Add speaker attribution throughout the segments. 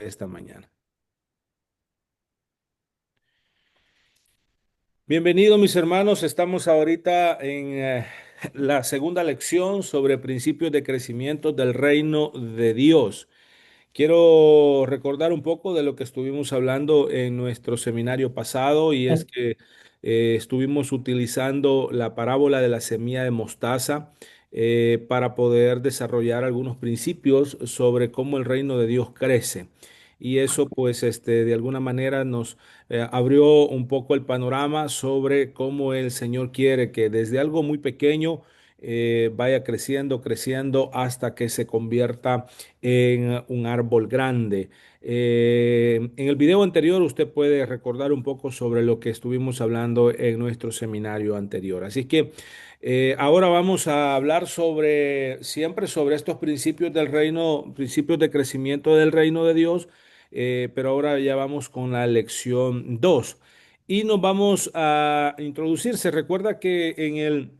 Speaker 1: esta mañana. Bienvenidos mis hermanos, estamos ahorita en la segunda lección sobre principios de crecimiento del reino de Dios. Quiero recordar un poco de lo que estuvimos hablando en nuestro seminario pasado y es que estuvimos utilizando la parábola de la semilla de mostaza para poder desarrollar algunos principios sobre cómo el reino de Dios crece. Y eso pues de alguna manera nos abrió un poco el panorama sobre cómo el Señor quiere que desde algo muy pequeño vaya creciendo, creciendo hasta que se convierta en un árbol grande. En el video anterior usted puede recordar un poco sobre lo que estuvimos hablando en nuestro seminario anterior. Así que ahora vamos a hablar siempre sobre estos principios del reino, principios de crecimiento del reino de Dios, pero ahora ya vamos con la lección 2 y nos vamos a introducir. Se recuerda que en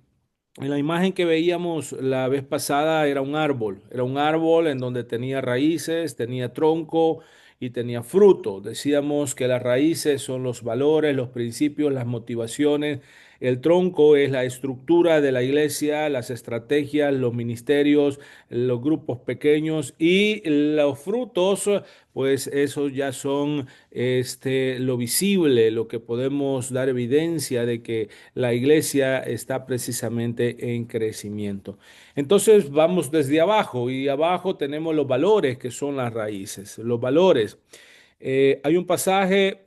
Speaker 1: la imagen que veíamos la vez pasada era un árbol en donde tenía raíces, tenía tronco y tenía fruto. Decíamos que las raíces son los valores, los principios, las motivaciones. El tronco es la estructura de la iglesia, las estrategias, los ministerios, los grupos pequeños y los frutos, pues esos ya son lo visible, lo que podemos dar evidencia de que la iglesia está precisamente en crecimiento. Entonces vamos desde abajo y abajo tenemos los valores que son las raíces. Los valores. Hay un pasaje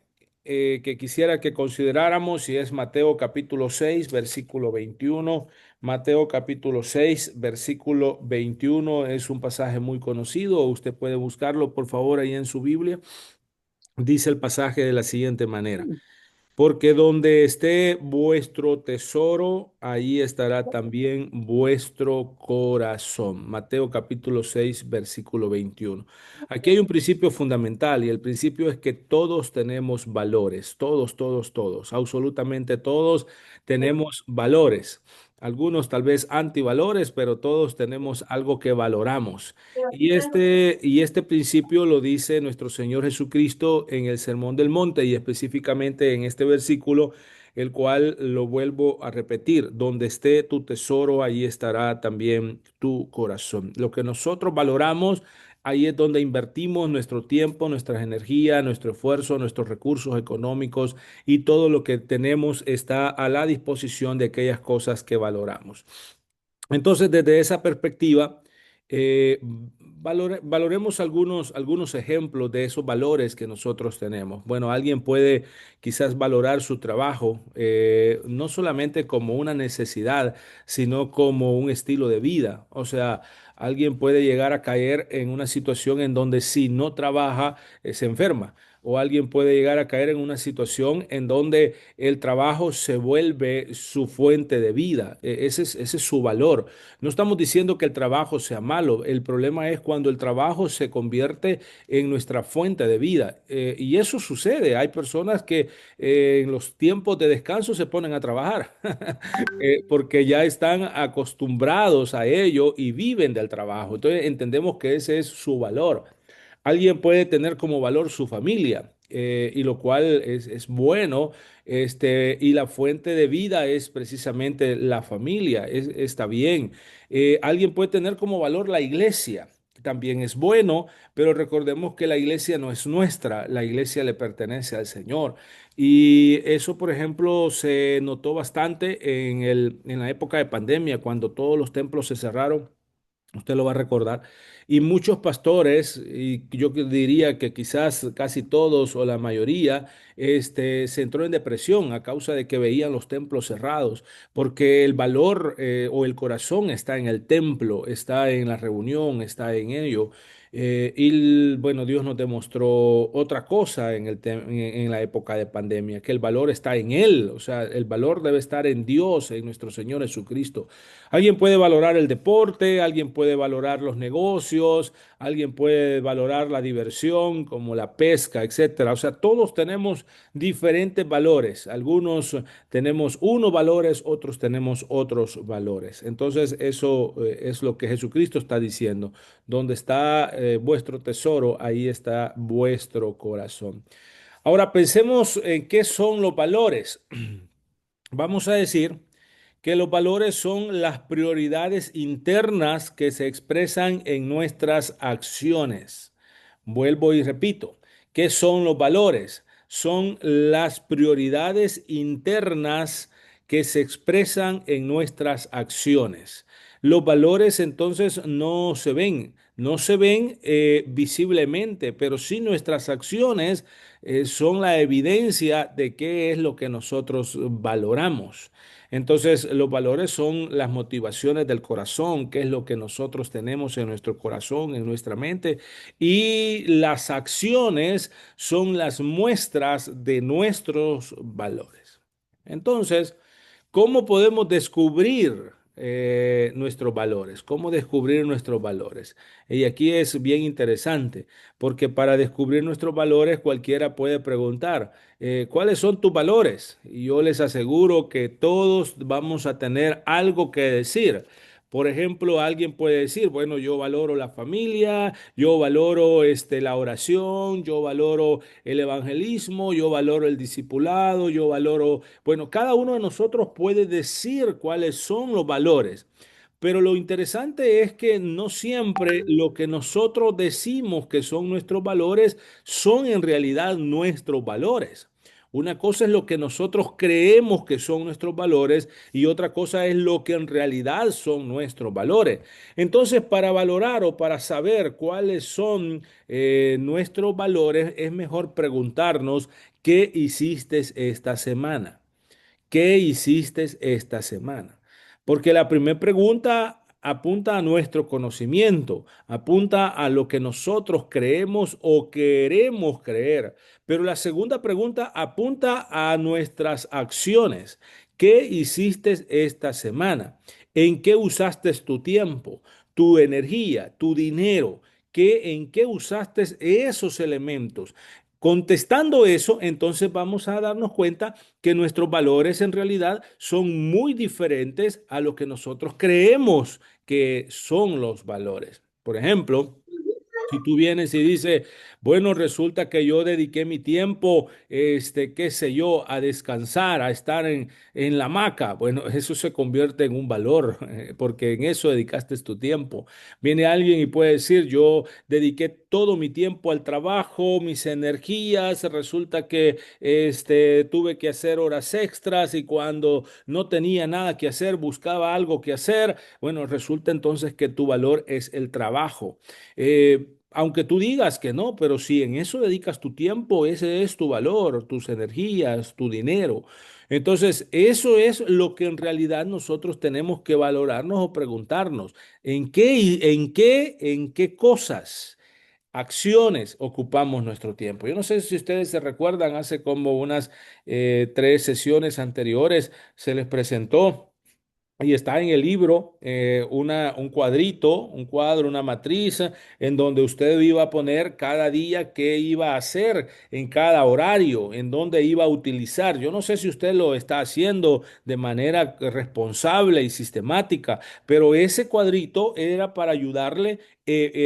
Speaker 1: que quisiera que consideráramos y es Mateo capítulo 6, versículo 21. Mateo capítulo 6, versículo 21 es un pasaje muy conocido. Usted puede buscarlo, por favor, ahí en su Biblia. Dice el pasaje de la siguiente manera. Porque donde esté vuestro tesoro, ahí estará también vuestro corazón. Mateo capítulo 6, versículo 21. Aquí hay un principio fundamental y el principio es que todos tenemos valores, todos, absolutamente todos tenemos valores. Algunos tal vez antivalores, pero todos tenemos algo que valoramos. Y este principio lo dice nuestro Señor Jesucristo en el Sermón del Monte y específicamente en este versículo, el cual lo vuelvo a repetir, donde esté tu tesoro, ahí estará también tu corazón. Lo que nosotros valoramos, ahí es donde invertimos nuestro tiempo, nuestras energías, nuestro esfuerzo, nuestros recursos económicos y todo lo que tenemos está a la disposición de aquellas cosas que valoramos. Entonces, desde esa perspectiva, valoremos algunos ejemplos de esos valores que nosotros tenemos. Bueno, alguien puede quizás valorar su trabajo, no solamente como una necesidad, sino como un estilo de vida. O sea, alguien puede llegar a caer en una situación en donde si no trabaja, se enferma. O alguien puede llegar a caer en una situación en donde el trabajo se vuelve su fuente de vida. Ese es su valor. No estamos diciendo que el trabajo sea malo. El problema es cuando el trabajo se convierte en nuestra fuente de vida. Y eso sucede. Hay personas que en los tiempos de descanso se ponen a trabajar porque ya están acostumbrados a ello y viven del trabajo. Entonces entendemos que ese es su valor. Alguien puede tener como valor su familia, y lo cual es bueno, y la fuente de vida es precisamente la familia, está bien. Alguien puede tener como valor la iglesia, también es bueno, pero recordemos que la iglesia no es nuestra, la iglesia le pertenece al Señor. Y eso, por ejemplo, se notó bastante en la época de pandemia, cuando todos los templos se cerraron. Usted lo va a recordar. Y muchos pastores, y yo diría que quizás casi todos o la mayoría, se entró en depresión a causa de que veían los templos cerrados, porque el valor o el corazón está en el templo, está en la reunión, está en ello. Bueno, Dios nos demostró otra cosa en la época de pandemia, que el valor está en Él, o sea, el valor debe estar en Dios, en nuestro Señor Jesucristo. Alguien puede valorar el deporte, alguien puede valorar los negocios, alguien puede valorar la diversión como la pesca, etcétera. O sea, todos tenemos diferentes valores. Algunos tenemos unos valores, otros tenemos otros valores. Entonces, eso es lo que Jesucristo está diciendo. Donde está vuestro tesoro, ahí está vuestro corazón. Ahora pensemos en qué son los valores. Vamos a decir que los valores son las prioridades internas que se expresan en nuestras acciones. Vuelvo y repito, ¿qué son los valores? Son las prioridades internas que se expresan en nuestras acciones. Los valores entonces no se ven visiblemente, pero sí nuestras acciones son la evidencia de qué es lo que nosotros valoramos. Entonces, los valores son las motivaciones del corazón, qué es lo que nosotros tenemos en nuestro corazón, en nuestra mente, y las acciones son las muestras de nuestros valores. Entonces, ¿cómo podemos descubrir nuestros valores? ¿Cómo descubrir nuestros valores? Y aquí es bien interesante, porque para descubrir nuestros valores cualquiera puede preguntar, ¿cuáles son tus valores? Y yo les aseguro que todos vamos a tener algo que decir. Por ejemplo, alguien puede decir, bueno, yo valoro la familia, yo valoro la oración, yo valoro el evangelismo, yo valoro el discipulado, yo valoro, bueno, cada uno de nosotros puede decir cuáles son los valores. Pero lo interesante es que no siempre lo que nosotros decimos que son nuestros valores son en realidad nuestros valores. Una cosa es lo que nosotros creemos que son nuestros valores y otra cosa es lo que en realidad son nuestros valores. Entonces, para valorar o para saber cuáles son nuestros valores, es mejor preguntarnos qué hiciste esta semana. ¿Qué hiciste esta semana? Porque la primera pregunta apunta a nuestro conocimiento, apunta a lo que nosotros creemos o queremos creer. Pero la segunda pregunta apunta a nuestras acciones. ¿Qué hiciste esta semana? ¿En qué usaste tu tiempo, tu energía, tu dinero? ¿En qué usaste esos elementos? Contestando eso, entonces vamos a darnos cuenta que nuestros valores en realidad son muy diferentes a lo que nosotros creemos que son los valores. Por ejemplo, si tú vienes y dices, bueno, resulta que yo dediqué mi tiempo, qué sé yo, a descansar, a estar en la hamaca, bueno, eso se convierte en un valor, porque en eso dedicaste tu tiempo. Viene alguien y puede decir, yo dediqué todo mi tiempo al trabajo, mis energías, resulta que tuve que hacer horas extras y cuando no tenía nada que hacer, buscaba algo que hacer, bueno, resulta entonces que tu valor es el trabajo. Aunque tú digas que no, pero si en eso dedicas tu tiempo, ese es tu valor, tus energías, tu dinero. Entonces, eso es lo que en realidad nosotros tenemos que valorarnos o preguntarnos, en qué cosas, acciones ocupamos nuestro tiempo? Yo no sé si ustedes se recuerdan, hace como unas 3 sesiones anteriores se les presentó. Y está en el libro un cuadrito, un cuadro, una matriz, en donde usted iba a poner cada día qué iba a hacer en cada horario, en dónde iba a utilizar. Yo no sé si usted lo está haciendo de manera responsable y sistemática, pero ese cuadrito era para ayudarle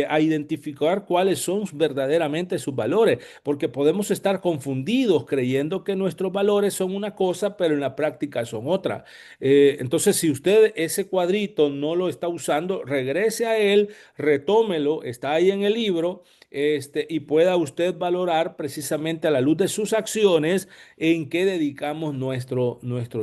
Speaker 1: a identificar cuáles son verdaderamente sus valores, porque podemos estar confundidos creyendo que nuestros valores son una cosa, pero en la práctica son otra. Entonces, si usted ese cuadrito no lo está usando, regrese a él, retómelo, está ahí en el libro, y pueda usted valorar precisamente a la luz de sus acciones en qué dedicamos nuestro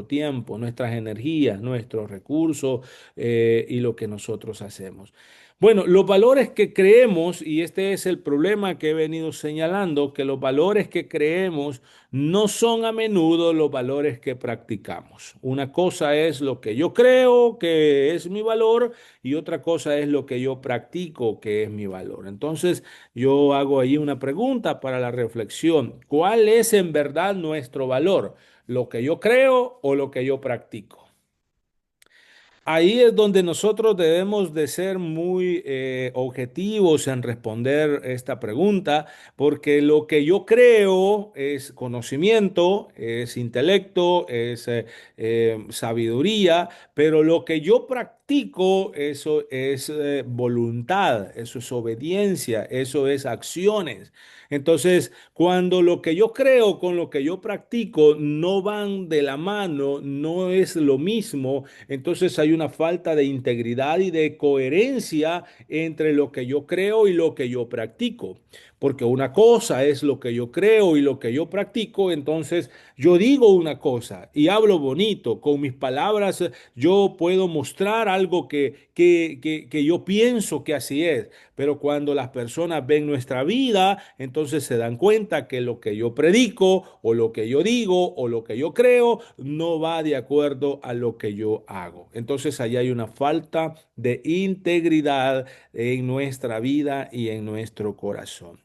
Speaker 1: tiempo, nuestras energías, nuestros recursos y lo que nosotros hacemos. Bueno, los valores que creemos, y este es el problema que he venido señalando, que los valores que creemos no son a menudo los valores que practicamos. Una cosa es lo que yo creo que es mi valor y otra cosa es lo que yo practico que es mi valor. Entonces, yo hago ahí una pregunta para la reflexión. ¿Cuál es en verdad nuestro valor? ¿Lo que yo creo o lo que yo practico? Ahí es donde nosotros debemos de ser muy objetivos en responder esta pregunta, porque lo que yo creo es conocimiento, es intelecto, es sabiduría, pero lo que yo practico, eso es voluntad, eso es obediencia, eso es acciones. Entonces, cuando lo que yo creo con lo que yo practico no van de la mano, no es lo mismo, entonces hay una falta de integridad y de coherencia entre lo que yo creo y lo que yo practico. Porque una cosa es lo que yo creo y lo que yo practico, entonces yo digo una cosa y hablo bonito, con mis palabras yo puedo mostrar algo que yo pienso que así es, pero cuando las personas ven nuestra vida, entonces se dan cuenta que lo que yo predico o lo que yo digo o lo que yo creo no va de acuerdo a lo que yo hago. Entonces allí hay una falta de integridad en nuestra vida y en nuestro corazón.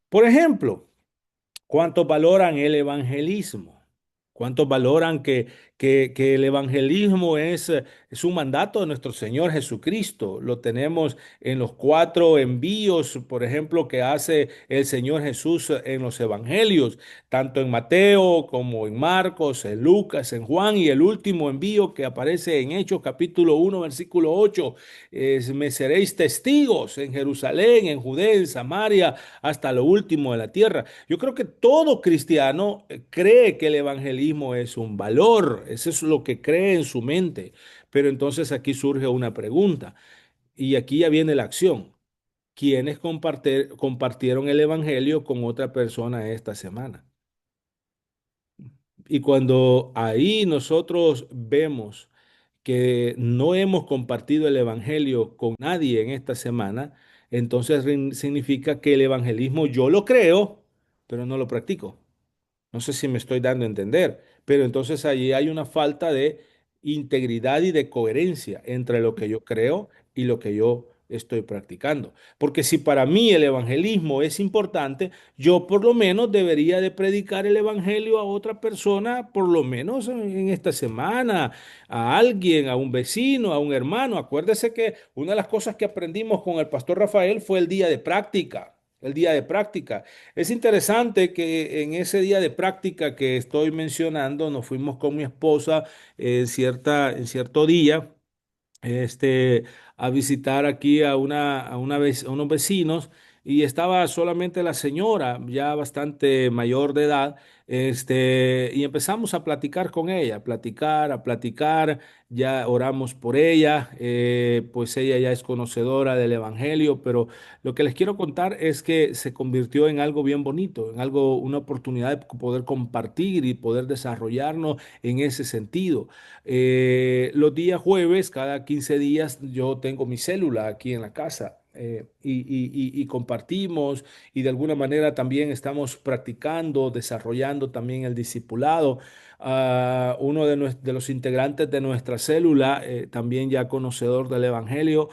Speaker 1: Por ejemplo, ¿cuántos valoran el evangelismo? ¿Cuántos valoran que el evangelismo es un mandato de nuestro Señor Jesucristo? Lo tenemos en los cuatro envíos, por ejemplo, que hace el Señor Jesús en los evangelios, tanto en Mateo como en Marcos, en Lucas, en Juan, y el último envío que aparece en Hechos capítulo 1, versículo 8, es, me seréis testigos en Jerusalén, en Judea, en Samaria, hasta lo último de la tierra. Yo creo que todo cristiano cree que el evangelismo es un valor, eso es lo que cree en su mente. Pero entonces aquí surge una pregunta y aquí ya viene la acción. ¿Quiénes compartieron el evangelio con otra persona esta semana? Y cuando ahí nosotros vemos que no hemos compartido el evangelio con nadie en esta semana, entonces significa que el evangelismo yo lo creo, pero no lo practico. No sé si me estoy dando a entender, pero entonces allí hay una falta de integridad y de coherencia entre lo que yo creo y lo que yo estoy practicando. Porque si para mí el evangelismo es importante, yo por lo menos debería de predicar el evangelio a otra persona, por lo menos en esta semana, a alguien, a un vecino, a un hermano. Acuérdese que una de las cosas que aprendimos con el pastor Rafael fue el día de práctica. El día de práctica. Es interesante que en ese día de práctica que estoy mencionando, nos fuimos con mi esposa en cierto día a visitar aquí a unos vecinos y estaba solamente la señora, ya bastante mayor de edad, y empezamos a platicar con ella, a platicar, ya oramos por ella, pues ella ya es conocedora del Evangelio, pero lo que les quiero contar es que se convirtió en algo bien bonito, en algo, una oportunidad de poder compartir y poder desarrollarnos en ese sentido. Los días jueves, cada 15 días, yo tengo mi célula aquí en la casa y compartimos y de alguna manera también estamos practicando, desarrollando también el discipulado. Uno de los integrantes de nuestra célula, también ya conocedor del Evangelio,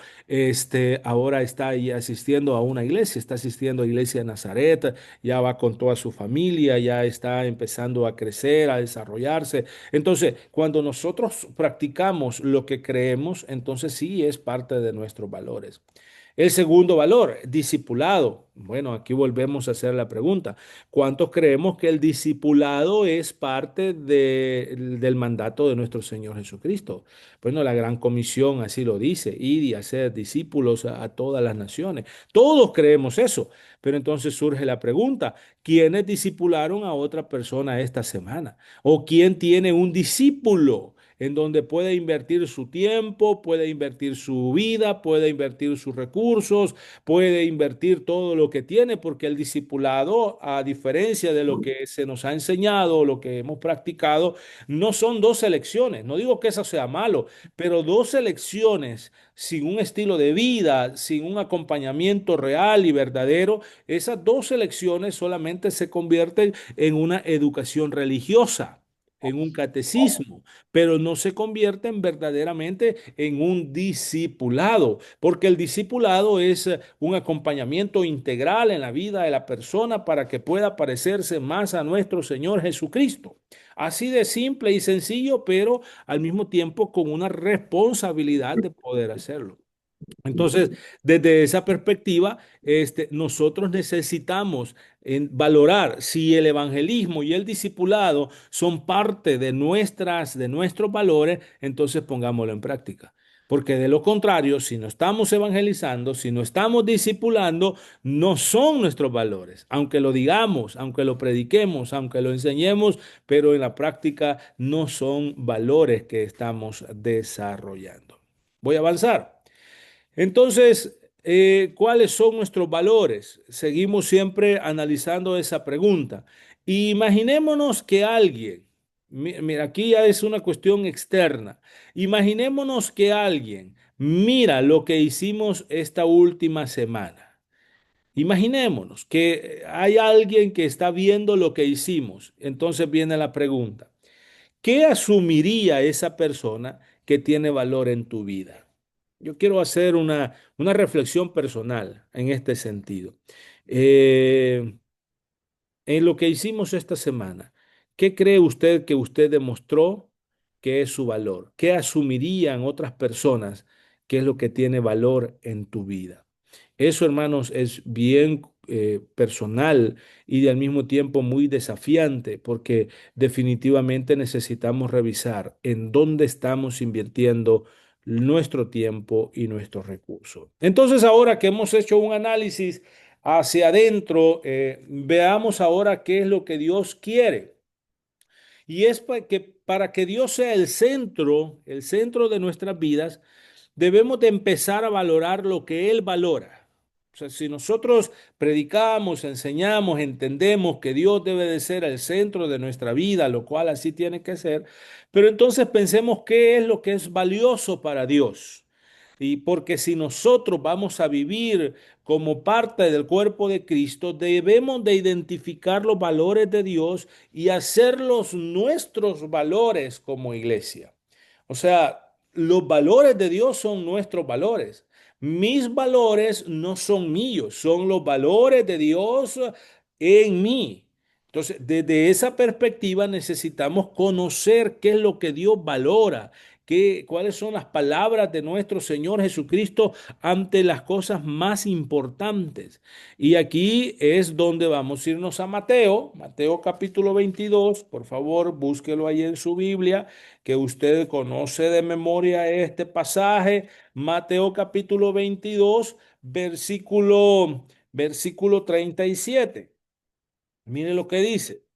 Speaker 1: ahora está ahí asistiendo a una iglesia, está asistiendo a Iglesia de Nazaret, ya va con toda su familia, ya está empezando a crecer, a desarrollarse. Entonces, cuando nosotros practicamos lo que creemos, entonces sí es parte de nuestros valores. El segundo valor, discipulado. Bueno, aquí volvemos a hacer la pregunta. ¿Cuántos creemos que el discipulado es parte del mandato de nuestro Señor Jesucristo? Bueno, la gran comisión así lo dice, ir y hacer discípulos a todas las naciones. Todos creemos eso, pero entonces surge la pregunta, ¿quiénes discipularon a otra persona esta semana? ¿O quién tiene un discípulo en donde puede invertir su tiempo, puede invertir su vida, puede invertir sus recursos, puede invertir todo lo que tiene? Porque el discipulado, a diferencia de lo que se nos ha enseñado, lo que hemos practicado, no son dos elecciones. No digo que eso sea malo, pero dos elecciones sin un estilo de vida, sin un acompañamiento real y verdadero, esas dos elecciones solamente se convierten en una educación religiosa, en un catecismo, pero no se convierten verdaderamente en un discipulado, porque el discipulado es un acompañamiento integral en la vida de la persona para que pueda parecerse más a nuestro Señor Jesucristo. Así de simple y sencillo, pero al mismo tiempo con una responsabilidad de poder hacerlo. Entonces, desde esa perspectiva, nosotros necesitamos valorar si el evangelismo y el discipulado son parte de nuestros valores, entonces pongámoslo en práctica. Porque de lo contrario, si no estamos evangelizando, si no estamos discipulando, no son nuestros valores. Aunque lo digamos, aunque lo prediquemos, aunque lo enseñemos, pero en la práctica no son valores que estamos desarrollando. Voy a avanzar. Entonces, ¿cuáles son nuestros valores? Seguimos siempre analizando esa pregunta. Imaginémonos que alguien, mira, aquí ya es una cuestión externa. Imaginémonos que alguien mira lo que hicimos esta última semana. Imaginémonos que hay alguien que está viendo lo que hicimos. Entonces viene la pregunta, ¿qué asumiría esa persona que tiene valor en tu vida? Yo quiero hacer una reflexión personal en este sentido. Eh, en lo que hicimos esta semana, ¿qué cree usted que usted demostró que es su valor? ¿Qué asumirían otras personas que es lo que tiene valor en tu vida? Eso, hermanos, es bien personal y al mismo tiempo muy desafiante porque definitivamente necesitamos revisar en dónde estamos invirtiendo nuestro tiempo y nuestros recursos. Entonces, ahora que hemos hecho un análisis hacia adentro, veamos ahora qué es lo que Dios quiere. Y es para que Dios sea el centro de nuestras vidas, debemos de empezar a valorar lo que Él valora. O sea, si nosotros predicamos, enseñamos, entendemos que Dios debe de ser el centro de nuestra vida, lo cual así tiene que ser, pero entonces pensemos qué es lo que es valioso para Dios. Y porque si nosotros vamos a vivir como parte del cuerpo de Cristo, debemos de identificar los valores de Dios y hacerlos nuestros valores como iglesia. O sea, los valores de Dios son nuestros valores. Mis valores no son míos, son los valores de Dios en mí. Entonces, desde esa perspectiva necesitamos conocer qué es lo que Dios valora, cuáles son las palabras de nuestro Señor Jesucristo ante las cosas más importantes. Y aquí es donde vamos a irnos a Mateo, Mateo capítulo 22. Por favor, búsquelo ahí en su Biblia, que usted conoce de memoria este pasaje. Mateo capítulo 22, versículo 37. Mire lo que dice.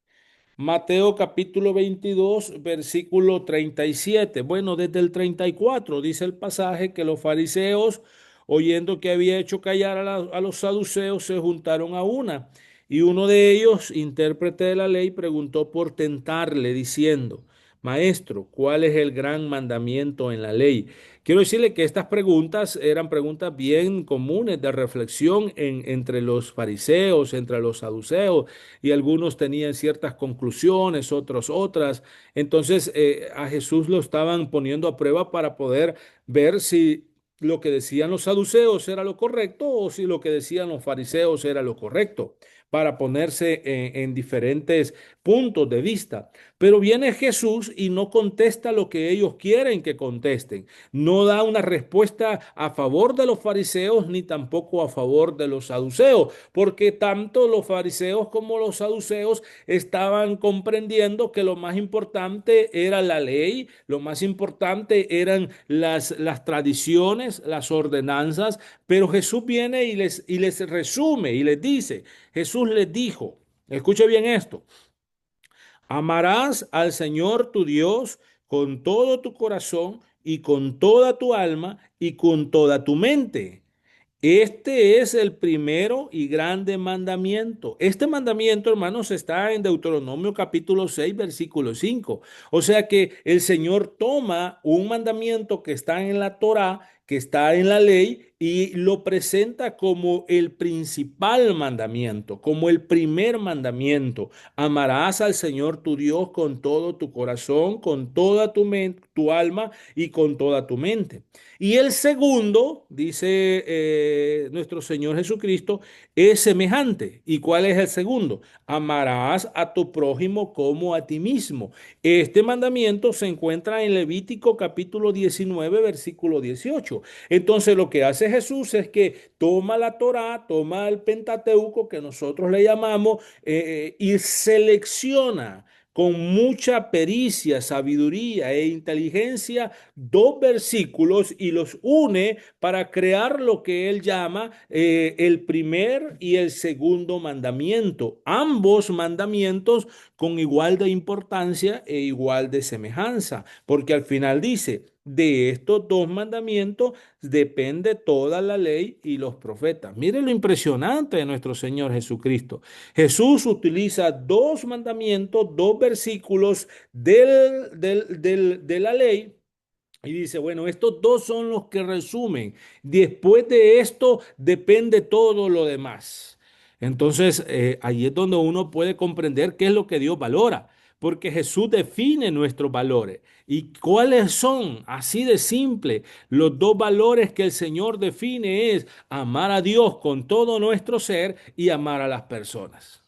Speaker 1: Mateo capítulo 22, versículo 37. Bueno, desde el 34 dice el pasaje que los fariseos, oyendo que había hecho callar a los saduceos, se juntaron a una. Y uno de ellos, intérprete de la ley, preguntó por tentarle, diciendo, Maestro, ¿cuál es el gran mandamiento en la ley? Quiero decirle que estas preguntas eran preguntas bien comunes de reflexión entre los fariseos, entre los saduceos, y algunos tenían ciertas conclusiones, otros otras. Entonces a Jesús lo estaban poniendo a prueba para poder ver si lo que decían los saduceos era lo correcto o si lo que decían los fariseos era lo correcto, para ponerse en diferentes puntos de vista. Pero viene Jesús y no contesta lo que ellos quieren que contesten. No da una respuesta a favor de los fariseos ni tampoco a favor de los saduceos, porque tanto los fariseos como los saduceos estaban comprendiendo que lo más importante era la ley, lo más importante eran las tradiciones, las ordenanzas, pero Jesús viene y les resume y les dice, Jesús les dijo, escuche bien esto, amarás al Señor tu Dios con todo tu corazón y con toda tu alma y con toda tu mente. Este es el primero y grande mandamiento. Este mandamiento, hermanos, está en Deuteronomio capítulo 6, versículo 5. O sea que el Señor toma un mandamiento que está en la Torá, que está en la ley y lo presenta como el principal mandamiento, como el primer mandamiento. Amarás al Señor tu Dios con todo tu corazón, con toda tu alma y con toda tu mente. Y el segundo, dice nuestro Señor Jesucristo, es semejante. ¿Y cuál es el segundo? Amarás a tu prójimo como a ti mismo. Este mandamiento se encuentra en Levítico capítulo 19, versículo 18. Entonces lo que hace Jesús es que toma la Torá, toma el Pentateuco que nosotros le llamamos y selecciona con mucha pericia, sabiduría e inteligencia dos versículos y los une para crear lo que él llama el primer y el segundo mandamiento. Ambos mandamientos con igual de importancia e igual de semejanza, porque al final dice, de estos dos mandamientos depende toda la ley y los profetas. Mire lo impresionante de nuestro Señor Jesucristo. Jesús utiliza dos mandamientos, dos versículos de la ley y dice, bueno, estos dos son los que resumen. Después de esto depende todo lo demás. Entonces, ahí es donde uno puede comprender qué es lo que Dios valora, porque Jesús define nuestros valores. ¿Y cuáles son? Así de simple. Los dos valores que el Señor define es amar a Dios con todo nuestro ser y amar a las personas.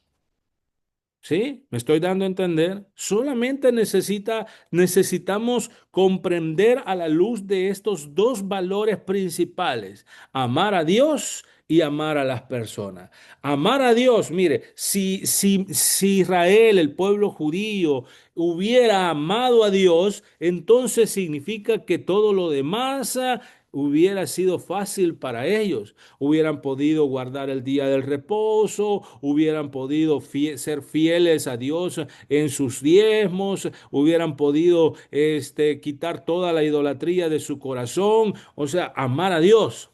Speaker 1: ¿Sí? ¿Me estoy dando a entender? Solamente necesitamos comprender a la luz de estos dos valores principales, amar a Dios y amar a las personas. Amar a Dios, mire, si Israel, el pueblo judío, hubiera amado a Dios, entonces significa que todo lo demás hubiera sido fácil para ellos. Hubieran podido guardar el día del reposo, hubieran podido ser fieles a Dios en sus diezmos, hubieran podido quitar toda la idolatría de su corazón, o sea, amar a Dios.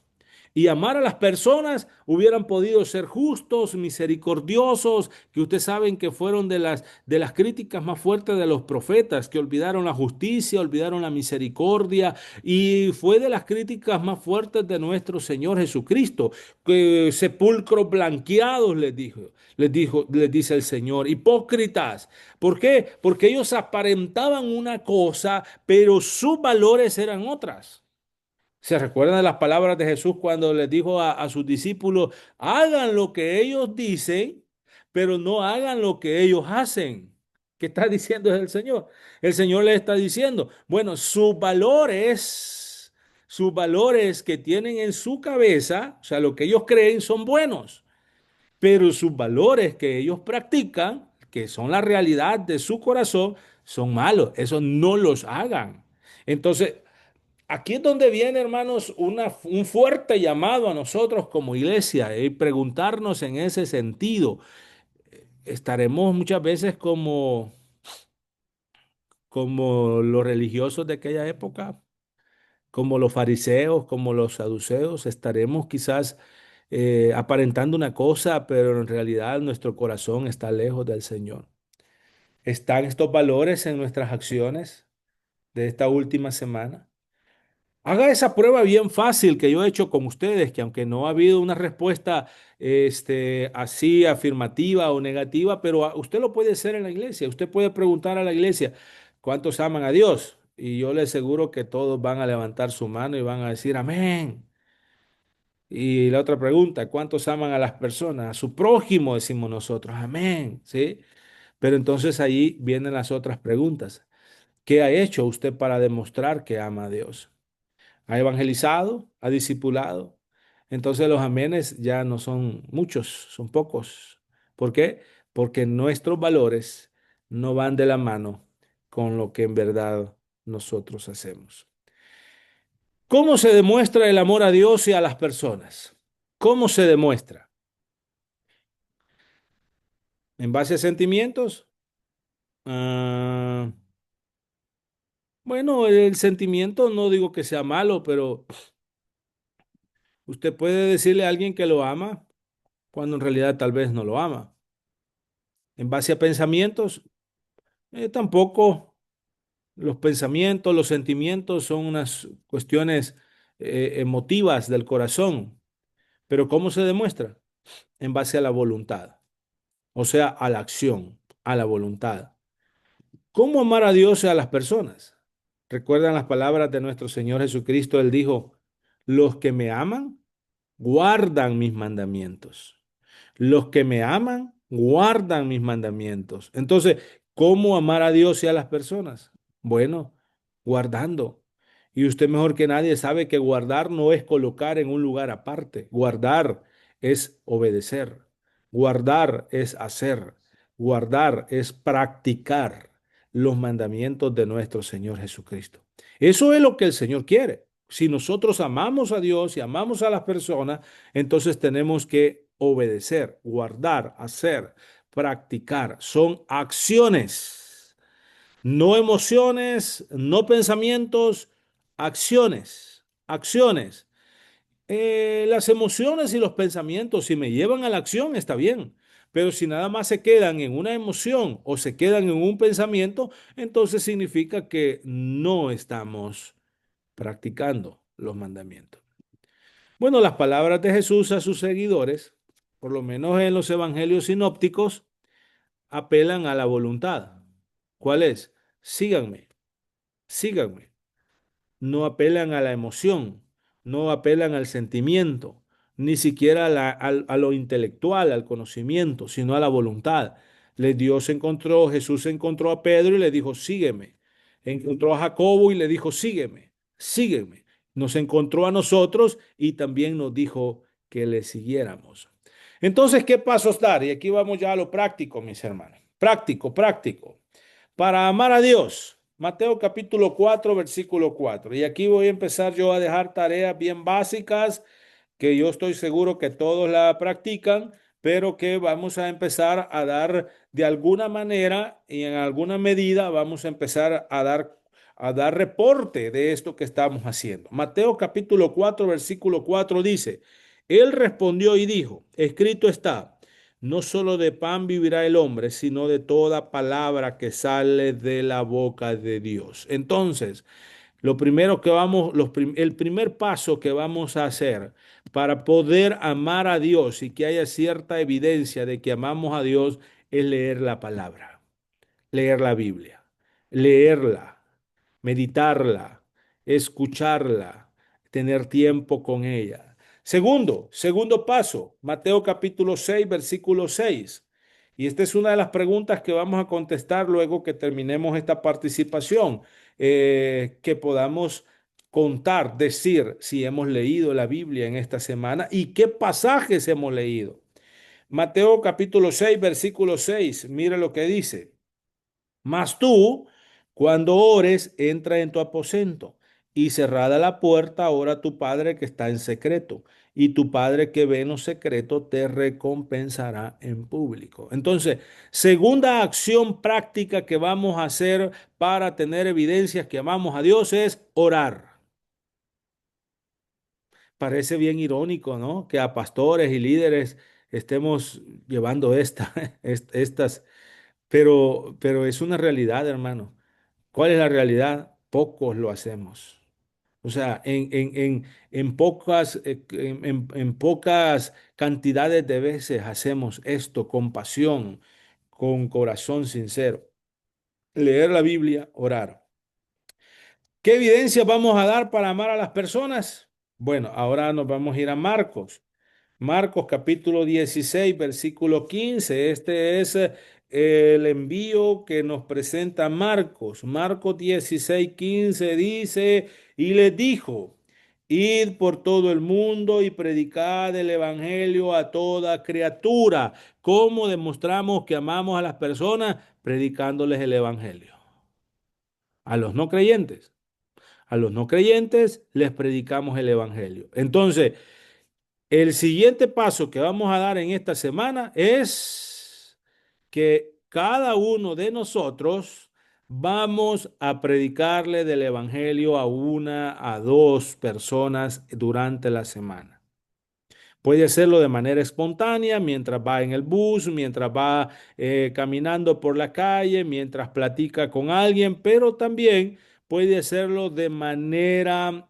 Speaker 1: Y amar a las personas hubieran podido ser justos, misericordiosos, que ustedes saben que fueron de las críticas más fuertes de los profetas, que olvidaron la justicia, olvidaron la misericordia, y fue de las críticas más fuertes de nuestro Señor Jesucristo, que sepulcros blanqueados les dice el Señor, hipócritas. ¿Por qué? Porque ellos aparentaban una cosa, pero sus valores eran otras. ¿Se recuerdan de las palabras de Jesús cuando les dijo a sus discípulos, hagan lo que ellos dicen, pero no hagan lo que ellos hacen? ¿Qué está diciendo el Señor? El Señor le está diciendo, bueno, sus valores que tienen en su cabeza, o sea, lo que ellos creen son buenos, pero sus valores que ellos practican, que son la realidad de su corazón, son malos. Eso no los hagan. Entonces, aquí es donde viene, hermanos, un fuerte llamado a nosotros como iglesia y preguntarnos en ese sentido. ¿Estaremos muchas veces como los religiosos de aquella época, como los fariseos, como los saduceos? ¿Estaremos quizás aparentando una cosa, pero en realidad nuestro corazón está lejos del Señor? ¿Están estos valores en nuestras acciones de esta última semana? Haga esa prueba bien fácil que yo he hecho con ustedes, que aunque no ha habido una respuesta así afirmativa o negativa, pero usted lo puede hacer en la iglesia. Usted puede preguntar a la iglesia, ¿cuántos aman a Dios? Y yo le aseguro que todos van a levantar su mano y van a decir amén. Y la otra pregunta, ¿cuántos aman a las personas? A su prójimo, decimos nosotros, amén. ¿Sí? Pero entonces ahí vienen las otras preguntas. ¿Qué ha hecho usted para demostrar que ama a Dios? ¿Ha evangelizado? ¿Ha discipulado? Entonces los amenes ya no son muchos, son pocos. ¿Por qué? Porque nuestros valores no van de la mano con lo que en verdad nosotros hacemos. ¿Cómo se demuestra el amor a Dios y a las personas? ¿Cómo se demuestra? ¿En base a sentimientos? Ah, bueno, el sentimiento no digo que sea malo, pero usted puede decirle a alguien que lo ama cuando en realidad tal vez no lo ama. En base a pensamientos, tampoco los pensamientos, los sentimientos son unas cuestiones emotivas del corazón. Pero ¿cómo se demuestra? En base a la voluntad, o sea, a la acción, a la voluntad. ¿Cómo amar a Dios y a las personas? ¿Recuerdan las palabras de nuestro Señor Jesucristo? Él dijo, los que me aman, guardan mis mandamientos. Los que me aman, guardan mis mandamientos. Entonces, ¿cómo amar a Dios y a las personas? Bueno, guardando. Y usted mejor que nadie sabe que guardar no es colocar en un lugar aparte. Guardar es obedecer. Guardar es hacer. Guardar es practicar los mandamientos de nuestro Señor Jesucristo. Eso es lo que el Señor quiere. Si nosotros amamos a Dios y amamos a las personas, entonces tenemos que obedecer, guardar, hacer, practicar. Son acciones, no emociones, no pensamientos, acciones, acciones. Las emociones y los pensamientos, si me llevan a la acción, está bien. Pero si nada más se quedan en una emoción o se quedan en un pensamiento, entonces significa que no estamos practicando los mandamientos. Bueno, las palabras de Jesús a sus seguidores, por lo menos en los evangelios sinópticos, apelan a la voluntad. ¿Cuál es? Síganme, síganme. No apelan a la emoción, no apelan al sentimiento, ni siquiera a lo intelectual, al conocimiento, sino a la voluntad. Jesús encontró a Pedro y le dijo, sígueme. Encontró a Jacobo y le dijo, sígueme, sígueme. Nos encontró a nosotros y también nos dijo que le siguiéramos. Entonces, ¿qué pasos dar? Y aquí vamos ya a lo práctico, mis hermanos. Práctico, práctico para amar a Dios. Mateo capítulo 4, versículo 4. Y aquí voy a empezar yo a dejar tareas bien básicas que yo estoy seguro que todos la practican, pero que vamos a empezar a dar de alguna manera y en alguna medida vamos a empezar a dar reporte de esto que estamos haciendo. Mateo capítulo 4, versículo 4 dice, Él respondió y dijo, escrito está. No solo de pan vivirá el hombre, sino de toda palabra que sale de la boca de Dios. Entonces, lo primero que el primer paso que vamos a hacer para poder amar a Dios y que haya cierta evidencia de que amamos a Dios es leer la palabra, leer la Biblia, leerla, meditarla, escucharla, tener tiempo con ella. Segundo paso, Mateo capítulo 6, versículo 6. Y esta es una de las preguntas que vamos a contestar luego que terminemos esta participación, que podamos contar, decir si hemos leído la Biblia en esta semana y qué pasajes hemos leído. Mateo capítulo 6, versículo 6, mira lo que dice. Mas tú, cuando ores, entra en tu aposento y cerrada la puerta, ora a tu Padre que está en secreto, y tu Padre que ve en lo secreto te recompensará en público. Entonces, segunda acción práctica que vamos a hacer para tener evidencias que amamos a Dios es orar. Parece bien irónico, ¿no? Que a pastores y líderes estemos llevando estas, pero es una realidad, hermano. ¿Cuál es la realidad? Pocos lo hacemos. O sea, en pocas cantidades de veces hacemos esto con pasión, con corazón sincero. Leer la Biblia, orar. ¿Qué evidencia vamos a dar para amar a las personas? Bueno, ahora nos vamos a ir a Marcos. Marcos capítulo 16, versículo 15. Este es el envío que nos presenta Marcos. Marcos 16, 15 dice, y les dijo, id por todo el mundo y predicad el evangelio a toda criatura. ¿Cómo demostramos que amamos a las personas? Predicándoles el evangelio. A los no creyentes. A los no creyentes les predicamos el evangelio. Entonces, el siguiente paso que vamos a dar en esta semana es que cada uno de nosotros vamos a predicarle del evangelio a una, a dos personas durante la semana. Puede hacerlo de manera espontánea, mientras va en el bus, mientras va caminando por la calle, mientras platica con alguien, pero también puede hacerlo de manera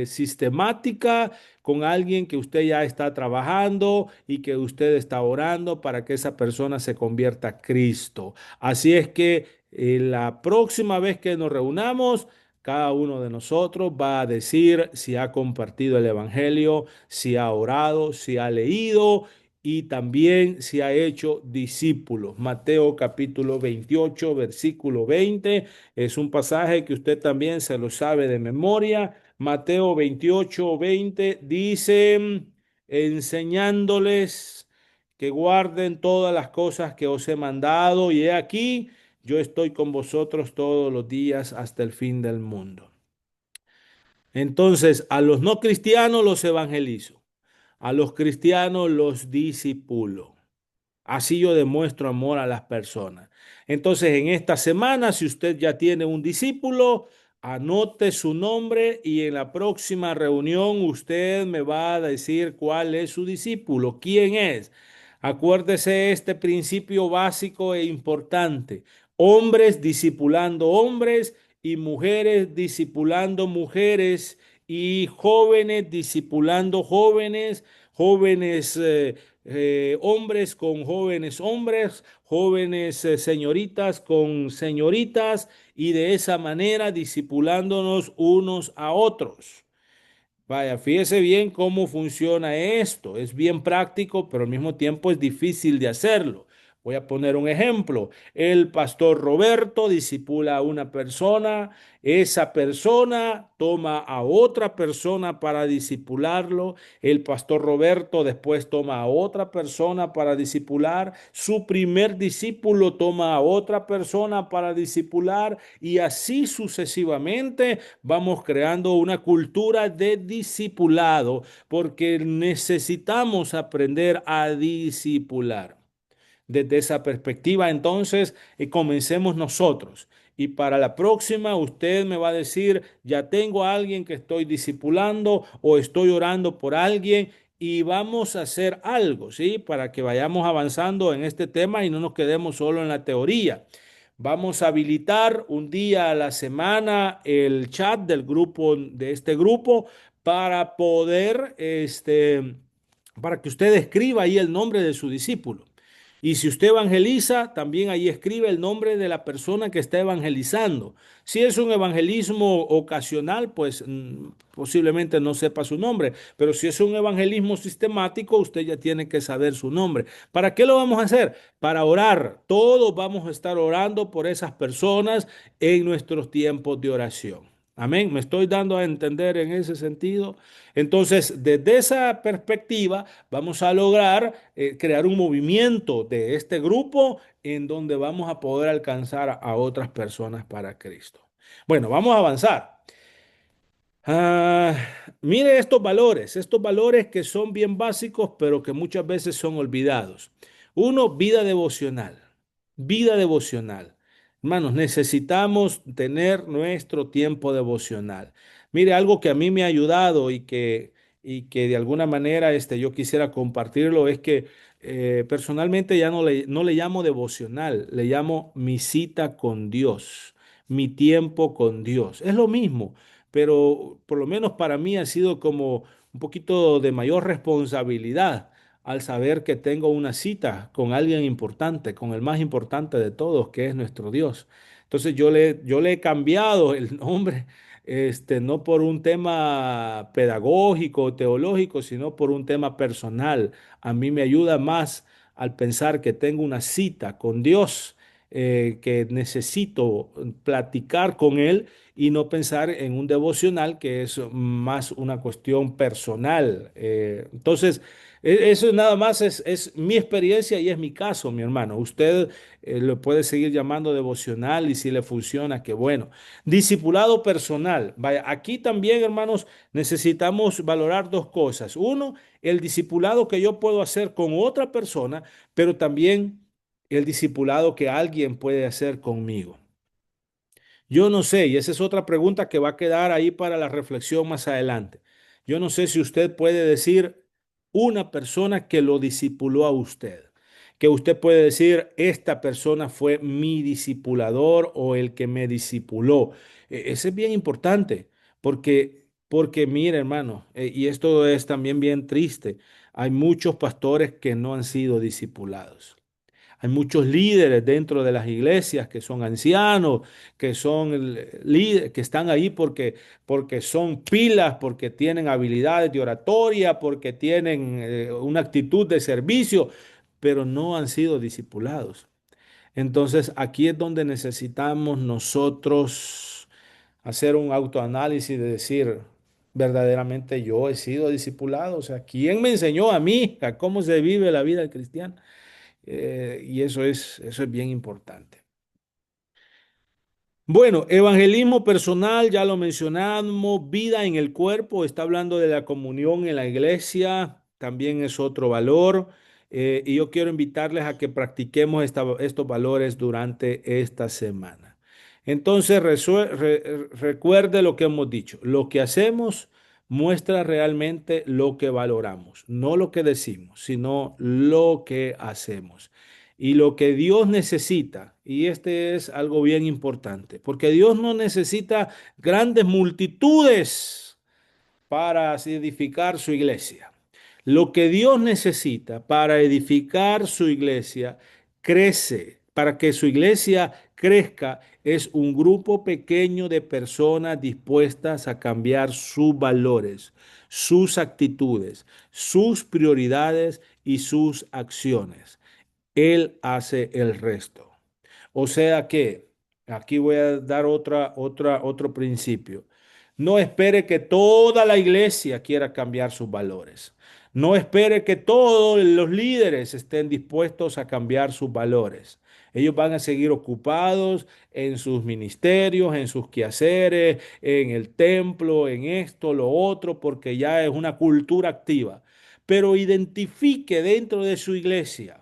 Speaker 1: sistemática con alguien que usted ya está trabajando y que usted está orando para que esa persona se convierta a Cristo. Así es que la próxima vez que nos reunamos, cada uno de nosotros va a decir si ha compartido el Evangelio, si ha orado, si ha leído y también si ha hecho discípulos. Mateo capítulo 28, versículo 20, es un pasaje que usted también se lo sabe de memoria. Mateo 28, 20 dice, enseñándoles que guarden todas las cosas que os he mandado, y he aquí, yo estoy con vosotros todos los días hasta el fin del mundo. Entonces, a los no cristianos los evangelizo, a los cristianos los disipulo. Así yo demuestro amor a las personas. Entonces, en esta semana, si usted ya tiene un discípulo, anote su nombre y en la próxima reunión usted me va a decir cuál es su discípulo, quién es. Acuérdese este principio básico e importante. Hombres discipulando hombres y mujeres discipulando mujeres y jóvenes discipulando jóvenes, jóvenes hombres con jóvenes hombres, jóvenes señoritas con señoritas y de esa manera discipulándonos unos a otros. Vaya, fíjese bien cómo funciona esto. Es bien práctico, pero al mismo tiempo es difícil de hacerlo. Voy a poner un ejemplo. El pastor Roberto disipula a una persona, esa persona toma a otra persona para disipularlo, el pastor Roberto después toma a otra persona para disipular, su primer discípulo toma a otra persona para disipular y así sucesivamente vamos creando una cultura de discipulado porque necesitamos aprender a discipular. Desde esa perspectiva, entonces, comencemos nosotros. Y para la próxima, usted me va a decir, ya tengo a alguien que estoy discipulando o estoy orando por alguien y vamos a hacer algo, ¿sí? Para que vayamos avanzando en este tema y no nos quedemos solo en la teoría. Vamos a habilitar un día a la semana el chat del grupo, de este grupo, para poder, para que usted escriba ahí el nombre de su discípulo. Y si usted evangeliza, también ahí escribe el nombre de la persona que está evangelizando. Si es un evangelismo ocasional, pues posiblemente no sepa su nombre, pero si es un evangelismo sistemático, usted ya tiene que saber su nombre. ¿Para qué lo vamos a hacer? Para orar. Todos vamos a estar orando por esas personas en nuestros tiempos de oración. Amén. ¿Me estoy dando a entender en ese sentido? Entonces, desde esa perspectiva, vamos a lograr crear un movimiento de este grupo en donde vamos a poder alcanzar a otras personas para Cristo. Bueno, vamos a avanzar. Ah, mire estos valores que son bien básicos, pero que muchas veces son olvidados. Uno, vida devocional. Vida devocional. Hermanos, necesitamos tener nuestro tiempo devocional. Mire, algo que a mí me ha ayudado y que de alguna manera yo quisiera compartirlo es que personalmente ya no le llamo devocional, le llamo mi cita con Dios, mi tiempo con Dios. Es lo mismo, pero por lo menos para mí ha sido como un poquito de mayor responsabilidad al saber que tengo una cita con alguien importante, con el más importante de todos, que es nuestro Dios. Entonces yo le he cambiado el nombre, no por un tema pedagógico o teológico, sino por un tema personal. A mí me ayuda más al pensar que tengo una cita con Dios, que necesito platicar con Él y no pensar en un devocional que es más una cuestión personal. Entonces, eso nada más es mi experiencia y es mi caso, mi hermano. Usted lo puede seguir llamando devocional y si le funciona, qué bueno. Discipulado personal. Vaya, aquí también, hermanos, necesitamos valorar dos cosas. Uno, el discipulado que yo puedo hacer con otra persona, pero también el discipulado que alguien puede hacer conmigo. Yo no sé, y esa es otra pregunta que va a quedar ahí para la reflexión más adelante. Yo no sé si usted puede decir una persona que lo discipuló a usted, que usted puede decir, esta persona fue mi discipulador o el que me discipuló. Ese es bien importante, porque mire, hermano, y esto es también bien triste, hay muchos pastores que no han sido discipulados. Hay muchos líderes dentro de las iglesias que son ancianos, que son líderes, que están ahí porque son pilas, porque tienen habilidades de oratoria, porque tienen una actitud de servicio, pero no han sido discipulados. Entonces, aquí es donde necesitamos nosotros hacer un autoanálisis de decir, verdaderamente yo he sido discipulado. O sea, ¿quién me enseñó a mí a cómo se vive la vida cristiana? Y eso es bien importante. Bueno, evangelismo personal, ya lo mencionamos, vida en el cuerpo, está hablando de la comunión en la iglesia, también es otro valor. Y yo quiero invitarles a que practiquemos estos valores durante esta semana. Entonces, recuerde lo que hemos dicho. Lo que hacemos muestra realmente lo que valoramos, no lo que decimos, sino lo que hacemos. Y lo que Dios necesita, y este es algo bien importante, porque Dios no necesita grandes multitudes para edificar su iglesia. Lo que Dios necesita para edificar su iglesia crece, para que su iglesia crezca, es un grupo pequeño de personas dispuestas a cambiar sus valores, sus actitudes, sus prioridades y sus acciones. Él hace el resto. O sea que, aquí voy a dar otro principio. No espere que toda la iglesia quiera cambiar sus valores. No espere que todos los líderes estén dispuestos a cambiar sus valores. Ellos van a seguir ocupados en sus ministerios, en sus quehaceres, en el templo, en esto, lo otro, porque ya es una cultura activa. Pero identifique dentro de su iglesia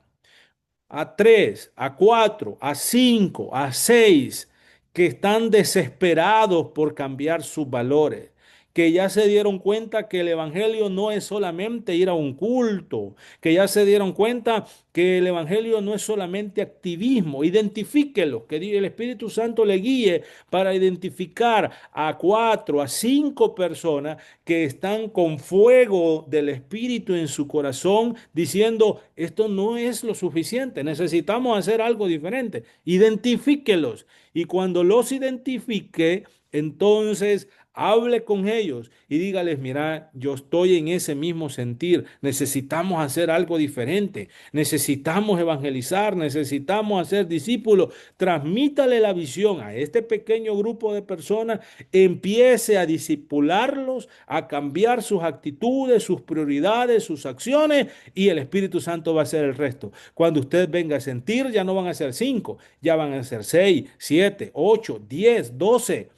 Speaker 1: a tres, a cuatro, a cinco, a seis, que están desesperados por cambiar sus valores, que ya se dieron cuenta que el Evangelio no es solamente ir a un culto, que ya se dieron cuenta que el Evangelio no es solamente activismo. Identifíquelo, que el Espíritu Santo le guíe para identificar a cuatro, a cinco personas que están con fuego del Espíritu en su corazón, diciendo, esto no es lo suficiente, necesitamos hacer algo diferente. Identifíquelos. Y cuando los identifique, entonces hable con ellos y dígales, mira, yo estoy en ese mismo sentir, necesitamos hacer algo diferente, necesitamos evangelizar, necesitamos hacer discípulos, transmítale la visión a este pequeño grupo de personas, empiece a discipularlos, a cambiar sus actitudes, sus prioridades, sus acciones, y el Espíritu Santo va a hacer el resto. Cuando usted venga a sentir, ya no van a ser cinco, ya van a ser seis, siete, ocho, 10, 12.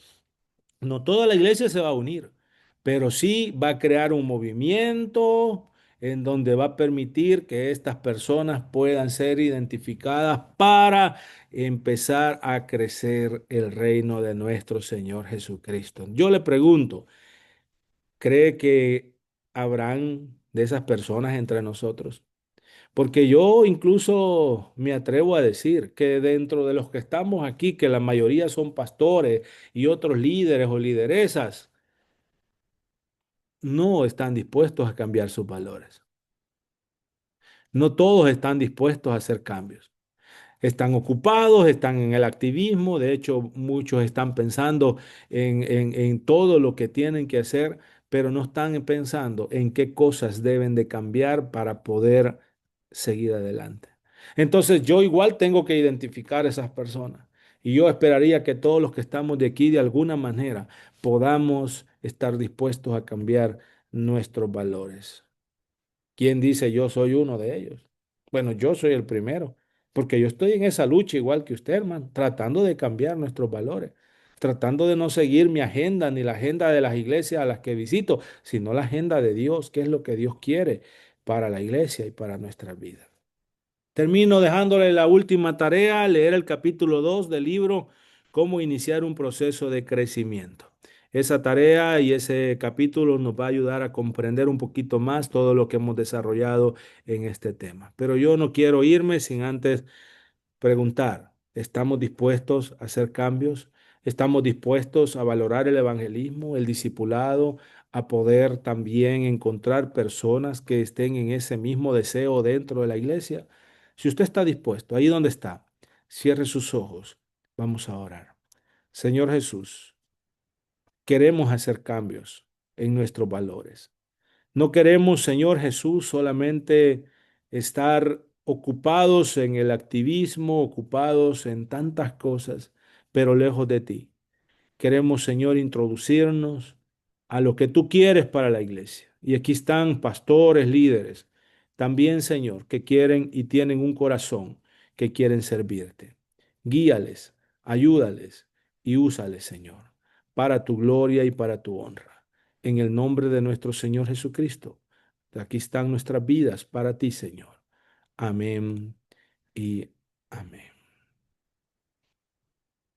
Speaker 1: No toda la iglesia se va a unir, pero sí va a crear un movimiento en donde va a permitir que estas personas puedan ser identificadas para empezar a crecer el reino de nuestro Señor Jesucristo. Yo le pregunto, ¿cree que habrán de esas personas entre nosotros? Porque yo incluso me atrevo a decir que dentro de los que estamos aquí, que la mayoría son pastores y otros líderes o lideresas, no están dispuestos a cambiar sus valores. No todos están dispuestos a hacer cambios. Están ocupados, están en el activismo, de hecho muchos están pensando en todo lo que tienen que hacer, pero no están pensando en qué cosas deben de cambiar para poder seguir adelante. Entonces yo igual tengo que identificar a esas personas y yo esperaría que todos los que estamos de aquí de alguna manera podamos estar dispuestos a cambiar nuestros valores. ¿Quién dice yo soy uno de ellos? Bueno, yo soy el primero, porque yo estoy en esa lucha igual que usted, hermano, tratando de cambiar nuestros valores, tratando de no seguir mi agenda ni la agenda de las iglesias a las que visito, sino la agenda de Dios, que es lo que Dios quiere para la iglesia y para nuestras vidas. Termino dejándole la última tarea, leer el capítulo 2 del libro Cómo iniciar un proceso de crecimiento. esa tarea y ese capítulo nos va a ayudar a comprender un poquito más todo lo que hemos desarrollado en este tema. Pero yo no quiero irme sin antes preguntar, ¿estamos dispuestos a hacer cambios? ¿Estamos dispuestos a valorar el evangelismo, el discipulado, a poder también encontrar personas que estén en ese mismo deseo dentro de la iglesia? Si usted está dispuesto, ahí donde está, cierre sus ojos. Vamos a orar. Señor Jesús, queremos hacer cambios en nuestros valores. No queremos, Señor Jesús, solamente estar ocupados en el activismo, ocupados en tantas cosas, pero lejos de ti. Queremos, Señor, introducirnos a lo que tú quieres para la iglesia. Y aquí están pastores, líderes, también, Señor, que quieren y tienen un corazón que quieren servirte. Guíales, ayúdales y úsales, Señor, para tu gloria y para tu honra. En el nombre de nuestro Señor Jesucristo, aquí están nuestras vidas para ti, Señor. Amén y amén.